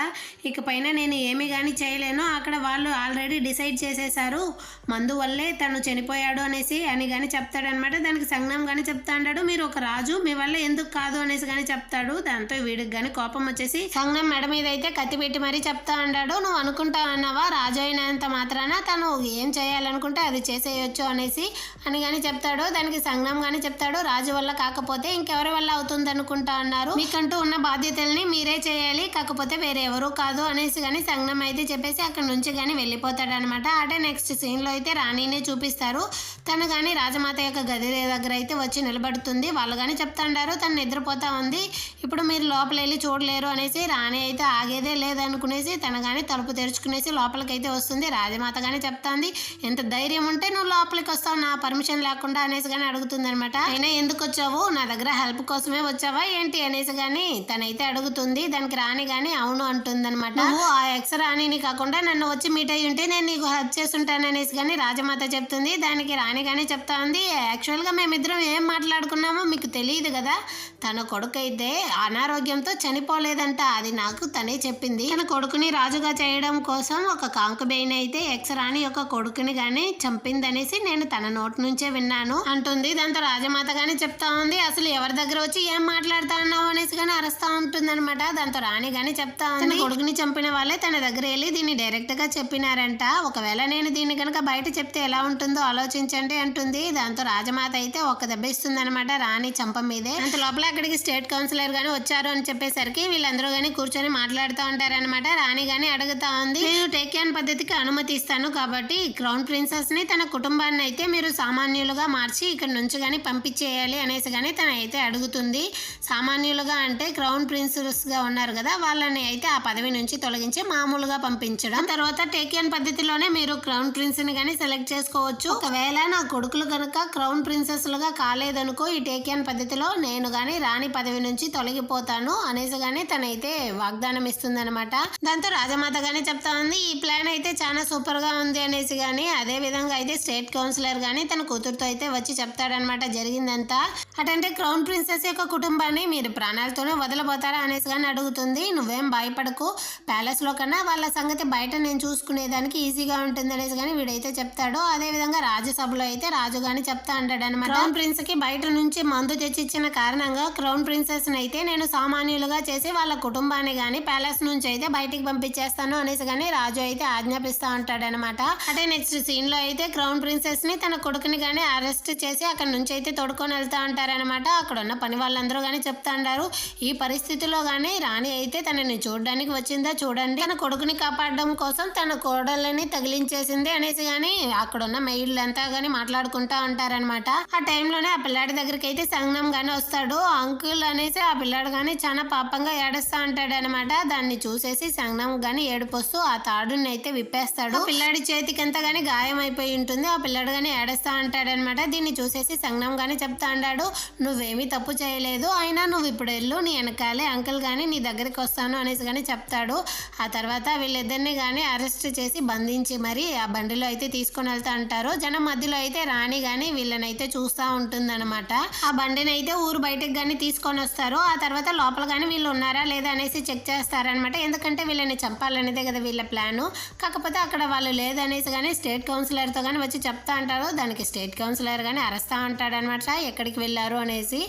ఇకపైన నేను ఏమి కానీ చేయలేను, అక్కడ వాళ్ళు ఆల్రెడీ డిసైడ్ చేసేసారు మందు వల్లే తను చనిపోయాడు అనేసి అని కానీ చెప్తాడనమాట. దానికి సంగం కానీ చెప్తా ఉంటాడు, మీరు ఒక రాజు మీ వల్ల ఎందుకు కాదు అనేసి కానీ చెప్తాడు. దాంతో వీడికి కానీ కోపం వచ్చేసి సంగం మెడ మీద అయితే కత్తి పెట్టి మరీ చెప్తా ఉంటాడు, నువ్వు అనుకుంటా అన్నావా రాజు అయినంత మాత్రాన తను ఏం చేయాలనుకుంటే అది చేసేయచ్చు అనేసి అని కానీ చెప్తాడు. దానికి సంగం కానీ చెప్తాడు, రాజు వల్ల కాకపోతే ఇంకెవరి వల్ల అవుతుంది అనుకుంటా అన్నారు, మీకంటూ ఉన్న బాధ్యతల్ని మీరే చేయాలి, కాకపోతే వేరే ఎవరు కాదు అనేసి కానీ సంగం అయితే చెప్పేసి అక్కడ నుంచి కానీ వెళ్ళిపోతాడు అనమాట. అంటే నెక్స్ట్ సీన్ లో అయితే రాణినే చూపిస్తారు. తను కానీ రాజమాత యొక్క గది దగ్గర అయితే వచ్చి నిలబడుతుంది. వాళ్ళు కానీ చెప్తా ఉంటారు తను నిద్రపోతా ఉంది, ఇప్పుడు మీరు లోపల వెళ్ళి చూడలేరు అనేసి. రాణి అయితే ఆగేదే లేదనుకునేసి తను కానీ తలుపు తెరుచుకునేసి లోపలికైతే వస్తుంది. రాజమాత కానీ చెప్తాంది, ఎంత ధైర్యం ఉంటే నువ్వు లోపలికి వస్తావు నా పర్మిషన్ లేకుండా అనేసి కానీ అడుగుతుంది అనమాట. అయినా ఎందుకు వచ్చావు, నా దగ్గర హెల్ప్ కోసమే వచ్చావా ఏంటి అనేసి కానీ తనైతే అడుగుతుంది. దానికి రాణి కానీ అవును అంటుంది అనమాట. నువ్వు ఆ ఎక్స్ రాణిని కాకుండా నన్ను వచ్చి మీట్ అయ్యి ఉంటే నేను నీకు హెల్ప్ చేస్తుంటాను అనేసి కానీ రాజమాత చెప్తుంది. దానికి రాణి కానీ చెప్తా ఉంది, యాక్చువల్గా మేమిద్దరం ఏం మాట్లాడుకున్నామో మీకు తెలియదు కదా, తన కొడుకు అయితే అనారోగ్యంతో చనిపోలేదంట, అది నాకు తనే చెప్పింది. తన కొడుకుని రాజుగా చేయడం కోసం ఒక కాంకుబెయిన్ అయితే ఎక్స్ రాణి యొక్క కొడుకుని గానీ చంపిందనేసి నేను తన నోటి నుంచే విన్నాను అంటుంది. దాంతో రాజమాత గానీ చెప్తా ఉంది, అసలు ఎవరి దగ్గర వచ్చి ఏం మాట్లాడుతా ఉన్నావు అనేసి కానీ అరుస్తా ఉంటుంది అనమాట. దాంతో రాణి గానీ చెప్తా ఉంది, తన కొడుకుని చంపిన వాళ్ళే తన దగ్గర వెళ్ళి దీన్ని డైరెక్ట్ గా చెప్పినారంట, ఒకవేళ నేను దీన్ని కనుక బయట చెప్తే ఎలా ఉంటుందో ఆలోచించండి అంటుంది. దాంతో రాజమాత అయితే ఒక దెబ్బ ఇస్తుంది అనమాట రాణి చంప మీదే. అంత లోపల అక్కడికి స్టేట్ కౌన్సిలర్ గానీ వచ్చారు అని చెప్పేసరికి వీళ్ళందరూ గానీ కూర్చొని మాట్లాడుతూ ఉంటారనమాట. రాణి గానీ అడుగుతా ఉంది, నేను టేక్యాన్ పద్ధతికి అనుమతి ఇస్తాను కాబట్టి క్రౌన్ ప్రిన్సెస్ ని తన కుటుంబాన్ని అయితే మీరు సామాన్యులుగా మార్చి ఇక్కడ నుంచి గానీ పంపించేయాలి అనేసి గానీ తన అయితే అడుగుతుంది. సామాన్యులుగా అంటే క్రౌన్ ప్రిన్సెస్ గా ఉన్నారు కదా, వాళ్ళని అయితే ఆ పదవి నుంచి తొలగించి మామూలుగా పంపించడం. తర్వాత టేక్యాన్ పద్ధతిలోనే మీరు క్రౌన్ ప్రిన్స్ ని గానీ సెలెక్ట్ చేసుకోవచ్చు. ఒకవేళ నా కొడుకులు కనుక క్రౌన్ ప్రిన్సెస్ లుగా కాలేదనుకో ఈ టేక్యాన్ పద్ధతిలో నేను గానీ రాణి పదవి నుంచి తొలగిపోతాను అనేసి గానీ తనైతే వాగ్దానం ఇస్తుంది అనమాట. దాంతో రాజమాత గానీ చెప్తా ఉంది, ఈ ప్లాన్ అయితే చాలా సూపర్ గా ఉంది అనేసి గానీ అదే విధంగా అయితే స్టేట్ కౌన్సిలర్ గానీ తన కూతురుతో అయితే వచ్చి చెప్తాడనమాట జరిగిందంతా. అటంటే క్రౌన్ ప్రిన్సెస్ యొక్క కుటుంబాన్ని మీరు ప్రాణాలతోనే వదిలిపోతారా అనేసి కానీ అడుగుతుంది. నువ్వేం భయపడకు, ప్యాలెస్ లో కన్నా వాళ్ళ సంగతి బయట నేను చూసుకునేదానికి ఈజీగా ఉంటుంది అనేసి కానీ వీడైతే చెప్తాడు. అదే విధంగా రాజ్యసభలో అయితే రాజు గానీ చెప్తా అంటాడు అనమాట, క్రౌన్ ప్రిన్స్ కి బయట నుంచి మందు తెచ్చిచ్చిన కారణంగా క్రౌన్ ప్రిన్సెస్ అయితే నేను సామాన్యులుగా చేసి వాళ్ళ కుటుంబాన్ని గానీ ప్యాలెస్ నుంచి అయితే బయటికి పంపించేస్తాను అనేసి కానీ రాజు అయితే ఆజ్ఞాపిస్తా ఉంటాడనమాట. అంటే నెక్స్ట్ సీన్ లో అయితే క్రౌన్ ప్రిన్సెస్ ని తన కొడుకుని గానీ అరెస్ట్ చేసి అక్కడ నుంచి అయితే తోడుకొని వెళ్తా ఉంటారనమాట. అక్కడ ఉన్న పని వాళ్ళందరూ గానీ చెప్తా ఉంటారు, ఈ పరిస్థితిలో గానీ రాణి అయితే తనని చూడడానికి వచ్చిందా చూడండి, తన కొడుకుని కాపాడడం కోసం తన కోడళ్ళని తగిలించేసింది అనేసి గానీ అక్కడ ఉన్న మెయిడ్లంతా గానీ మాట్లాడుకుంటా ఉంటారనమాట. ఆ టైంలోనే ఆ పిల్లాడి దగ్గరికి అయితే సంగం గానీ వస్తాడు. అంకుల్ అనేసి ఆ పిల్లాడు గానీ చాలా పాపంగా ఏడుస్తా ఉంటాడు అనమాట. దాన్ని చూసేసి సంగం గానీ ఏడుపొస్తూ ఆ తాడుని అయితే విప్పేస్తాడు. పిల్లాడి చేతికి అంతా గానీ గాయం అయిపోయి ఉంటుంది. ఆ పిల్లాడు గానీ ఏడుస్తా ఉంటాడనమాట. దీన్ని చూసేసి సంగం గానీ చెప్తా ఉంటాడు, నువ్వేమీ తప్పు చేయలేదు, అయినా నువ్వు ఇప్పుడు వెళ్ళు, నీ వెనకాలే అంకుల్ గానీ నీ దగ్గరికి వస్తాను అనేసి గానీ చెప్తాడు. ఆ తర్వాత వీళ్ళిద్దరిని గానీ అరెస్ట్ చేసి బంధించి మరి ఆ బండిలో అయితే తీసుకొని వెళ్తా అంటారు. జనం మధ్యలో అయితే రాణి గానీ వీళ్ళనైతే చూస్తూ ఉంటుందన్నమాట. ఆ బండిని అయితే ఊరు బయటకు గానీ తీసుకొని వస్తారు. ఆ తర్వాత లోపల గానీ వీళ్ళు ఉన్నారా లేదా అనేసి చెక్ చేస్తారనమాట. ఎందుకంటే వీళ్ళని చంపాలనేదే కదా వీళ్ళ ప్లాను. కాకపోతే అక్కడ వాళ్ళు లేదనేసి కానీ స్టేట్ కౌన్సిలర్తో కానీ వచ్చి చెప్తా అంటారు. దానికి స్టేట్ కౌన్సిలర్ కానీ అరెస్తా ఉంటాడనమాట ఎక్కడికి వెళ్ళారు అనేసి.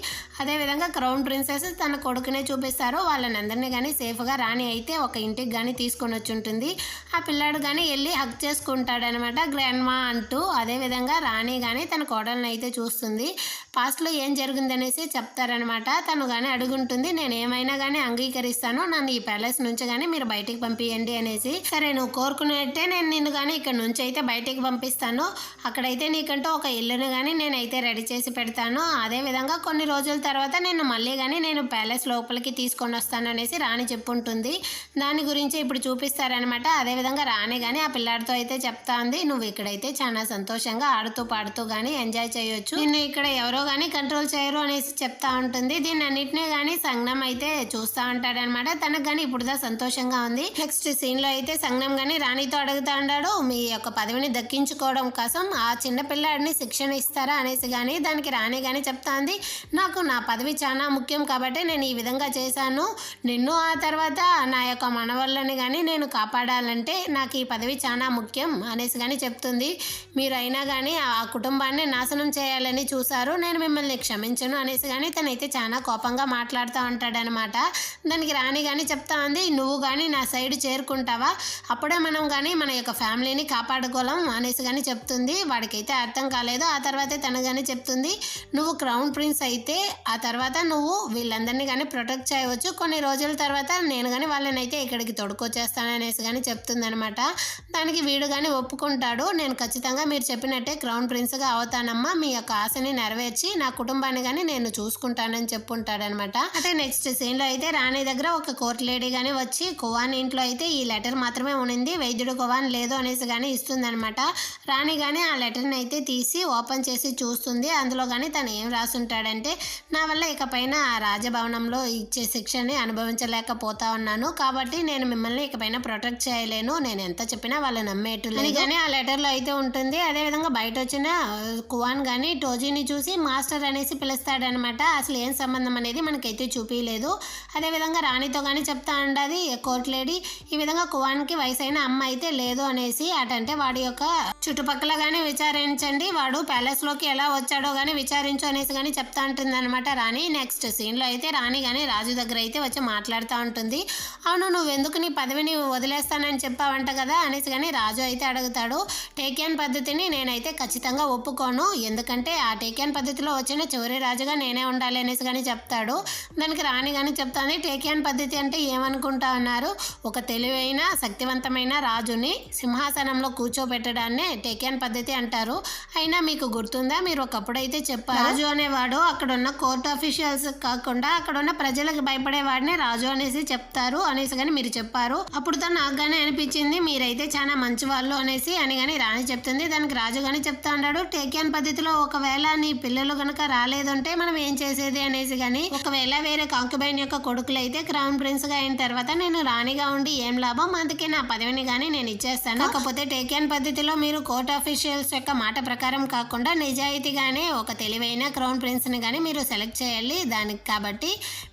అదేవిధంగా క్రౌన్ ప్రిన్సెస్ తన కొడుకుని కొడుకునే చూపిస్తారు. వాళ్ళని అందరినీ కానీ సేఫ్గా రాణి అయితే ఒక ఇంటికి కానీ తీసుకొని వచ్చి ఉంటుంది. ఆ పిల్లాడు కానీ వెళ్ళి హగ్ చేసుకుంటాడనమాట గ్రాండ్ మా అంటూ. అదేవిధంగా రాణి కానీ తన కోడలను అయితే చూస్తుంది. పాస్ట్లో ఏం జరిగిందనేసి చెప్తారనమాట. తను కానీ అడుగుంటుంది, నేను ఏమైనా కానీ అంగీకరిస్తాను, నన్ను ఈ ప్యాలెస్ నుంచి కానీ మీరు బయటికి పంపించండి అనేసి. సరే నువ్వు కోరుకునేట్టే నేను నిన్ను కానీ ఇక్కడ నుంచి అయితే బయటికి పంపిస్తాను, అక్కడైతే నీకంటూ ఒక ఇల్లును కానీ నేనైతే రెడీ చేసి పెడతాను, అదేవిధంగా కొన్ని రోజుల తర్వాత నేను మళ్ళీ కానీ నేను ప్యాలెస్ లోపలికి తీసుకొని వస్తాను అనేసి రాణి చెప్పుంటుంది. దాని గురించి ఇప్పుడు చూపిస్తారనమాట. అదేవిధంగా రాణి కానీ ఆ పిల్లాడితో అయితే చెప్తా ఉంది, నువ్వు ఇక్కడైతే చాలా సంతోషంగా ఆడుతూ పాడుతూ కానీ ఎంజాయ్ చేయొచ్చు, నిన్ను ఇక్కడ ఎవరో కానీ కంట్రోల్ చేయరు అనేసి చెప్తా ఉంటుంది. దీన్ని అన్నిటినీ కానీ సంజ్ఞం అయితే చూస్తూ ఉంటాడనమాట. తనకు కానీ ఇప్పుడు సంతోషంగా ఉంది. నెక్స్ట్ సీన్లో అయితే సంజ్ఞం కానీ రాణితో అడుగుతా ఉంటాడు, మీ యొక్క పదవిని దక్కించుకోవడం కోసం ఆ చిన్న పిల్లాడిని శిక్షణ ఇస్తారా అనేసి. కానీ దానికి రాణి కానీ చెప్తా ఉంది, నాకు నా పదవి చాలా ముఖ్యం కాబట్టి నేను ఈ విధంగా చేశాను, నిన్ను ఆ తర్వాత నా యొక్క మనవళ్ళని కానీ నేను కాపాడాలంటే నాకు ఈ పదవి చాలా ముఖ్యం అనేసి కానీ చెప్తుంది. మీరు అయినా కానీ ఆ కుటుంబాన్ని నాశనం చేయాలని చూశారు, నేను మిమ్మల్ని క్షమించను అనేసి కానీ తనైతే చాలా కోపంగా మాట్లాడుతూ ఉంటాడనమాట. దానికి రాణి కానీ చెప్తా ఉంది, నువ్వు కానీ నా సైడ్ చేరుకుంటావా, అప్పుడే మనం కానీ మన యొక్క ఫ్యామిలీని కాపాడుకోలేం అనేసి కానీ చెప్తుంది. వాడికైతే అర్థం కాలేదు. ఆ తర్వాతే తను కానీ చెప్తుంది, నువ్వు క్రౌన్ ప్రిన్స్ అయితే ఆ తర్వాత నువ్వు వీళ్ళందరినీ కానీ ప్రొటెక్ట్ చేయవచ్చు, కొన్ని రోజుల తర్వాత నేను కానీ వాళ్ళని అయితే ఇక్కడికి తొడుకొచ్చేస్తాను అనేసి కానీ చెప్తుంది అనమాట. దానికి వీడు కానీ ఒప్పుకుంటాడు, నేను ఖచ్చితంగా మీరు చెప్పినట్టే క్రౌన్ ప్రిన్స్గా అవుతానమ్మా, మీ యొక్క ఆశని నెరవేర్చి నా కుటుంబాన్ని కానీ నేను చూసుకుంటానని చెప్పుంటాడనమాట. అంటే నెక్స్ట్ సీన్లో అయితే రాణి దగ్గర ఒక కోర్టు లేడీ కానీ వచ్చి కువాన్ ఇంట్లో అయితే ఈ లెటర్ మాత్రమే ఉన్నింది, వైద్యుడు కువాన్ లేదు అనేసి కానీ ఇస్తుంది అనమాట. రాణి కానీ ఆ లెటర్ని అయితే తీసి ఓపెన్ చేసి చూస్తుంది. అందులో కానీ తను ఏం రాసుంటాడంటే, నా వల్ల ఇకపైన ఆ రాజభవనంలో ఇచ్చే శిక్షని అనుభవించలేకపోతా ఉన్నాను కాబట్టి నేను మిమ్మల్ని ఇకపైన ప్రొటెక్ట్ చేయలేను, నేను ఎంత చెప్పినా వాళ్ళు నమ్మేట్టు లేదు కానీ ఆ లెటర్లో అయితే ఉంటుంది. అదేవిధంగా బయట వచ్చిన కువాన్ కానీ టోజీని చూసి మాస్టర్ అనేసి పిలుస్తాడనమాట. అసలు ఏం సంబంధం అనేది మనకైతే చూపించలేదు. అదేవిధంగా రాణితో కానీ చెప్తా ఉండదు కోర్టు లేడీ, ఈ విధంగా కువాన్కి వయసైన అమ్మ అయితే లేదు అనేసి. అటంటే వాడి యొక్క చుట్టుపక్కల కానీ విచారించండి, వాడు ప్యాలెస్లోకి ఎలా వచ్చాడో కానీ విచారించు అనేసి కానీ చెప్తా ఉంటుంది అనమాట రాణి. నెక్స్ట్ సీన్లో అయితే రాణి కానీ రాజు దగ్గర అయితే వచ్చి మాట్లాడుతూ ఉంటుంది. అవును, నువ్వెందుకు నీ పదవిని వదిలేస్తానని చెప్పావంట కదా అనేసి కానీ రాజు అయితే అడుగుతాడు. టేకియన్ పద్ధతిని నేనైతే ఖచ్చితంగా ఒప్పుకోను, ఎందుకంటే ఆ టేకియన్ పద్ధతిలో వచ్చిన చివరి రాజుగా నేనే ఉండాలి అనేసి కానీ చెప్తాడు. దానికి రాణి కానీ చెప్తాను, టేకియన్ పద్ధతి అంటే ఏమనుకుంటా ఉన్నారు, ఒక తెలివైన శక్తివంతమైన రాజుని సింహాసనంలో కూర్చోబెట్టడాన్ని టేకియన్ పద్ధతి అంటారు. అయినా మీకు గుర్తుందా, మీరు ఒకప్పుడైతే చెప్పారు రాజు అనేవాడు అక్కడున్న కోర్టు ఆఫీషియల్స్ కాకుండా అక్కడున్న ప్రజలకు భయపడేవాడిని రాజు అనేసి చెప్తారు అనేసి కానీ మీరు చెప్పారు, అప్పుడు తను నాకు కానీ అనిపించింది మీరైతే చాలా మంచి వాళ్ళు అనేసి అని కానీ రాణి చెప్తుంది. దానికి రాజు కానీ చెప్తా ఉన్నాడు, టేకియన్ పద్ధతిలో ఒకవేళ నీ పిల్లలు కనుక రాలేదంటే మనం ఏం చేసేది అనేసి. కానీ ఒకవేళ వేరే కాంక్యుబైన్ యొక్క కొడుకులు అయితే క్రౌన్ ప్రిన్స్ గా అయిన తర్వాత నేను రాణిగా ఉండి ఏం లాభం, అందుకే నా పదవిని కానీ నేను ఇచ్చేస్తాను. కాకపోతే టేకియన్ పద్ధతిలో మీరు కోర్ట్ ఆఫీషియల్స్ యొక్క మాట ప్రకారం కాకుండా నిజాయితీగానే ఒక తెలివైన క్రౌన్ ప్రిన్స్ ని కానీ మీరు సెలెక్ట్ చేయాలి, దానికి కాబట్టి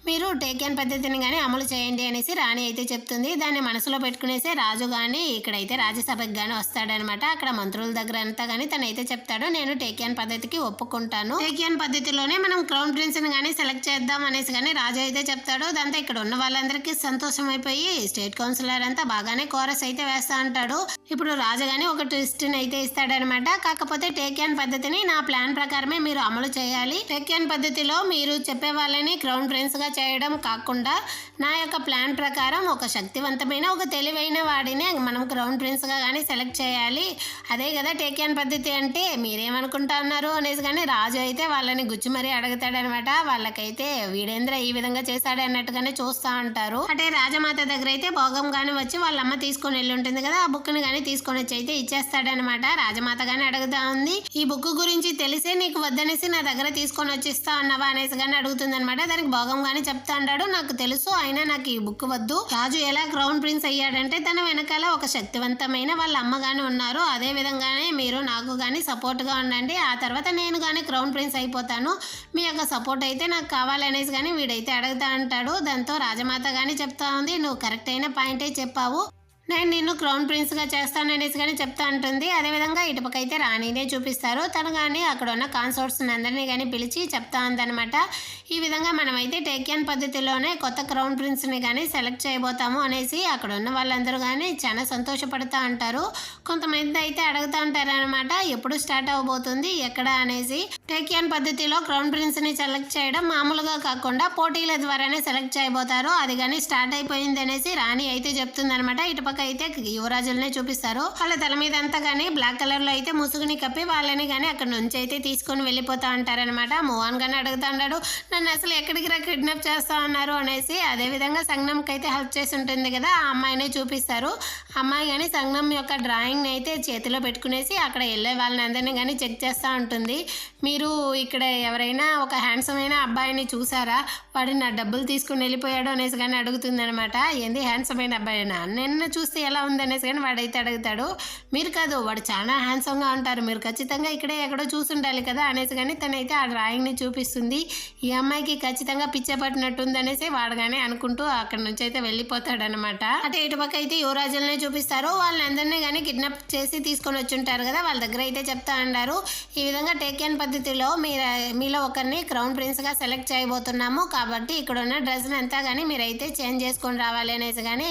మీరు టేకియన్ పద్ధతిని కానీ అమలు చేయండి అనేసి రాణి అయితే చెప్తుంది. దాన్ని మనసులో పెట్టుకునేసే రాజు కానీ ఇక్కడైతే రాజ్యసభకి కానీ వస్తాడనమాట. అక్కడ మంత్రుల దగ్గర అంతా కానీ తనైతే చెప్తాడు, నేను టేకియన్ పద్ధతికి ఒప్పుకుంటాను, టేకియన్ పద్ధతిలోనే మనం క్రౌన్ ప్రిన్స్ ని కానీ సెలెక్ట్ చేద్దాం అనేసి కానీ రాజు అయితే చెప్తాడు. దాంతో ఇక్కడ ఉన్న వాళ్ళందరికీ సంతోషం అయిపోయి స్టేట్ కౌన్సిలర్ అంతా బాగానే కోరస్ అయితే వేస్తా ఉంటాడు. ఇప్పుడు రాజు కానీ ఒక ట్విస్ట్ అయితే ఇస్తాడనమాట. కాకపోతే టేకియన్ పద్ధతిని నా ప్లాన్ ప్రకారమే మీరు అమలు చేయాలి, టేకియన్ పద్ధతిలో మీరు చెప్పే వాళ్ళని క్రౌన్ ప్రిన్స్ గా చేయడం కాకుండా నా యొక్క ప్లాన్ ప్రకారం ఒక శక్తివంతమైన ఒక తెలివైన వాడిని మనం క్రౌన్ ప్రిన్స్ గా కానీ సెలెక్ట్ చేయాలి, అదే కదా టేకియన్ పద్ధతి అంటే, మీరేమనుకుంటా ఉన్నారు అనేసి కానీ రాజు అయితే వాళ్ళని గుచ్చి మరీ అడుగుతాడనమాట. వాళ్ళకైతే వీడేంద్ర ఈ విధంగా చేశాడు అన్నట్టుగానే చూస్తూ ఉంటారు. అంటే రాజమాత దగ్గర అయితే భోగం కానీ వచ్చి వాళ్ళ అమ్మ తీసుకొని వెళ్ళి ఉంటుంది కదా, ఆ బుక్ ని కానీ తీసుకొని వచ్చి అయితే ఇచ్చేస్తాడనమాట. రాజమాత కానీ అడుగుతా ఉంది, ఈ బుక్ గురించి తెలిసే నీకు వద్దనేసి నా దగ్గర తీసుకొని వచ్చిస్తా అన్నావా అనేసి కానీ అడుగుతుంది అనమాట. దానికి భోగం కానీ చెప్తా ఉంటాడు, నాకు తెలుసు, అయినా నాకు ఈ బుక్ వద్దు. రాజు ఎలా క్రౌన్ ప్రిన్స్ అయ్యాడంటే తన వెనకాల ఒక శక్తివంతమైన వాళ్ళ అమ్మ గాని ఉన్నారు, అదే విధంగానే మీరు నాకు కానీ సపోర్ట్ గా ఉండండి, ఆ తర్వాత నేను కానీ క్రౌన్ ప్రిన్స్ అయిపోతాను, మీ యొక్క సపోర్ట్ అయితే నాకు కావాలనేసి కానీ వీడైతే అడుగుతా అంటాడు. దాంతో రాజమాత కానీ చెప్తా ఉంది, నువ్వు కరెక్ట్ అయిన పాయింటే చెప్పావు, నేను నిన్ను క్రౌన్ ప్రిన్స్గా చేస్తాననేసి కానీ చెప్తా ఉంటుంది. అదేవిధంగా ఇటుపక్కైతే రాణినే చూపిస్తారు. తను కానీ అక్కడ ఉన్న కాన్సోర్ట్స్ని అందరినీ కానీ పిలిచి చెప్తా ఉందనమాట. ఈ విధంగా మనమైతే టేకియన్ పద్ధతిలోనే కొత్త క్రౌన్ ప్రిన్స్ని కానీ సెలెక్ట్ చేయబోతాము అనేసి అక్కడ ఉన్న వాళ్ళందరూ కానీ చాలా సంతోషపడుతూ ఉంటారు. కొంతమంది అయితే అడుగుతూ ఉంటారనమాట, ఎప్పుడు స్టార్ట్ అవ్వబోతుంది ఎక్కడ అనేసి. టేకియన్ పద్ధతిలో క్రౌన్ ప్రిన్స్ని సెలెక్ట్ చేయడం మామూలుగా కాకుండా పోటీల ద్వారానే సెలెక్ట్ చేయబోతారు. అది కానీ స్టార్ట్ అయిపోయింది అనేసి రాణి అయితే చెప్తుందనమాట. ఇటుపక్క అయితే యువరాజులనే చూపిస్తారు. వాళ్ళ తల మీద అంతా కానీ బ్లాక్ కలర్ లో అయితే ముసుగుని కప్పి వాళ్ళని కానీ అక్కడ నుంచి అయితే తీసుకొని వెళ్ళిపోతా ఉంటారనమాట. మోహన్ గాని అడుగుతా ఉన్నాడు, నన్ను అసలు ఎక్కడికి రా కిడ్నాప్ చేస్తా ఉన్నారు అనేసి. అదే విధంగా సంగనంకి అయితే హెల్ప్ చేసి ఉంటుంది కదా, ఆ అమ్మాయినే చూపిస్తారు. అమ్మాయి కానీ సంగనం యొక్క డ్రాయింగ్ అయితే చేతిలో పెట్టుకునేసి అక్కడ వెళ్ళే వాళ్ళని అందరినీ కానీ చెక్ చేస్తూ ఉంటుంది. మీరు ఇక్కడ ఎవరైనా ఒక హ్యాండ్సమ్ అయిన అబ్బాయిని చూసారా, వాడు నా డబ్బులు తీసుకుని వెళ్ళిపోయాడు అనేసి కానీ అడుగుతుంది అనమాట. ఏంది హ్యాండ్సమ్ అయిన అబ్బాయినా, నిన్న చూస్తే ఎలా ఉంది అనేసి కానీ వాడైతే అడుగుతాడు. మీరు కాదు, వాడు చాలా హ్యాండ్సమ్గా ఉంటారు, మీరు ఖచ్చితంగా ఇక్కడే ఎక్కడో చూసుండాలి కదా అనేసి కానీ తనైతే ఆ డ్రాయింగ్ని చూపిస్తుంది. ఈ అమ్మాయికి ఖచ్చితంగా పిచ్చే పట్టినట్టుంది అనేసి వాడు కానీ అనుకుంటూ అక్కడ నుంచి అయితే వెళ్ళిపోతాడనమాట. అంటే ఇటుపక్క అయితే యువరాజులనే చూపిస్తారు. వాళ్ళందరినీ కానీ కిడ్నాప్ చేసి తీసుకొని వచ్చి ఉంటారు కదా, వాళ్ళ దగ్గర అయితే చెప్తా ఉన్నారు, ఈ విధంగా టేకియన్ పద్ధతిలో మీలో ఒకరిని క్రౌన్ ప్రిన్స్గా సెలెక్ట్ చేయబోతున్నాము కాబట్టి ఇక్కడ ఉన్న డ్రెస్ని అంతా కానీ మీరైతే చేంజ్ చేసుకొని రావాలి అనేసి కానీ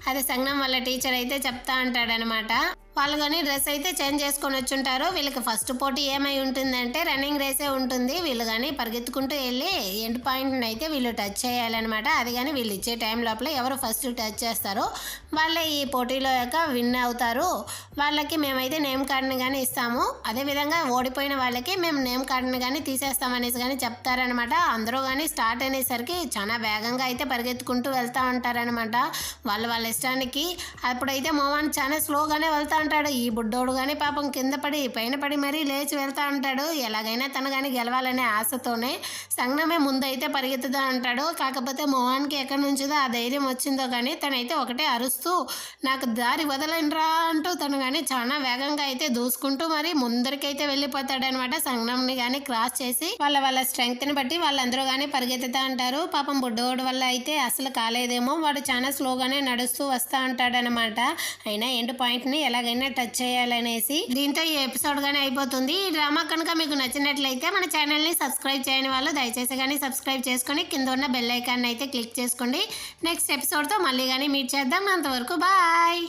అది సంగం వాళ్ళ టీచర్ అయితే చెప్తా ఉంటాడనమాట. వాళ్ళు కానీ డ్రెస్ అయితే చేంజ్ చేసుకొని వచ్చుంటారు. వీళ్ళకి ఫస్ట్ పోటీ ఏమై ఉంటుందంటే రన్నింగ్ రేసే ఉంటుంది. వీళ్ళు కానీ పరిగెత్తుకుంటూ వెళ్ళి ఎండ్ పాయింట్ని అయితే వీళ్ళు టచ్ చేయాలన్నమాట. అది కానీ వీళ్ళు ఇచ్చే టైం లోపల ఎవరు ఫస్ట్ టచ్ చేస్తారో వాళ్ళే ఈ పోటీలో యొక్క విన్ అవుతారు. వాళ్ళకి మేమైతే నేమ్ కార్డుని కానీ ఇస్తాము, అదేవిధంగా ఓడిపోయిన వాళ్ళకి మేము నేమ్ కార్డుని కానీ తీసేస్తామనేసి కానీ చెప్తారనమాట. అందరూ కానీ స్టార్ట్ అనేసరికి చాలా వేగంగా అయితే పరిగెత్తుకుంటూ వెళ్తూ ఉంటారనమాట వాళ్ళ ఇష్టానికి. అప్పుడైతే మోహన్ చాలా స్లోగానే వెళ్తా ఉంటాడు. ఈ బుడ్డోడు కానీ పాపం కింద పడి పైన పడి మరీ లేచి వెళ్తా ఉంటాడు. ఎలాగైనా తను కానీ గెలవాలనే ఆశతోనే సంగమే ముందైతే పరిగెత్తుతూ ఉంటాడు. కాకపోతే మోహన్కి ఎక్కడి నుంచిదో ఆ ధైర్యం వచ్చిందో కానీ తనైతే ఒకటే అరుస్తూ నాకు దారి వదలండ్రా అంటూ తను కానీ చాలా వేగంగా అయితే దూసుకుంటూ మరి ముందరికైతే వెళ్ళిపోతాడనమాట. సంగంని కానీ క్రాస్ చేసి వాళ్ళ స్ట్రెంగ్త్ని బట్టి వాళ్ళందరూ కానీ పరిగెత్తుతూ ఉంటారు. పాపం బుడ్డోడు వల్ల అయితే అసలు కాలేదేమో, వాడు చాలా స్లోగానే నడుస్తూ వస్తూ ఉంటాడనమాట. అయినా ఎండ్ పాయింట్ని ఎలాగైనా టచ్ చేయాలనేసి. దీంతో ఈ ఎపిసోడ్ గానీ అయిపోతుంది. ఈ డ్రామా కనుక మీకు నచ్చినట్లయితే మన ఛానల్ని సబ్స్క్రైబ్ చేయని వాళ్ళు దయచేసి కానీ సబ్స్క్రైబ్ చేసుకొని కింద ఉన్న బెల్ ఐకాన్ అయితే క్లిక్ చేసుకోండి. నెక్స్ట్ ఎపిసోడ్తో మళ్ళీ కానీ మీట్ చేద్దాం. అంతవరకు బాయ్.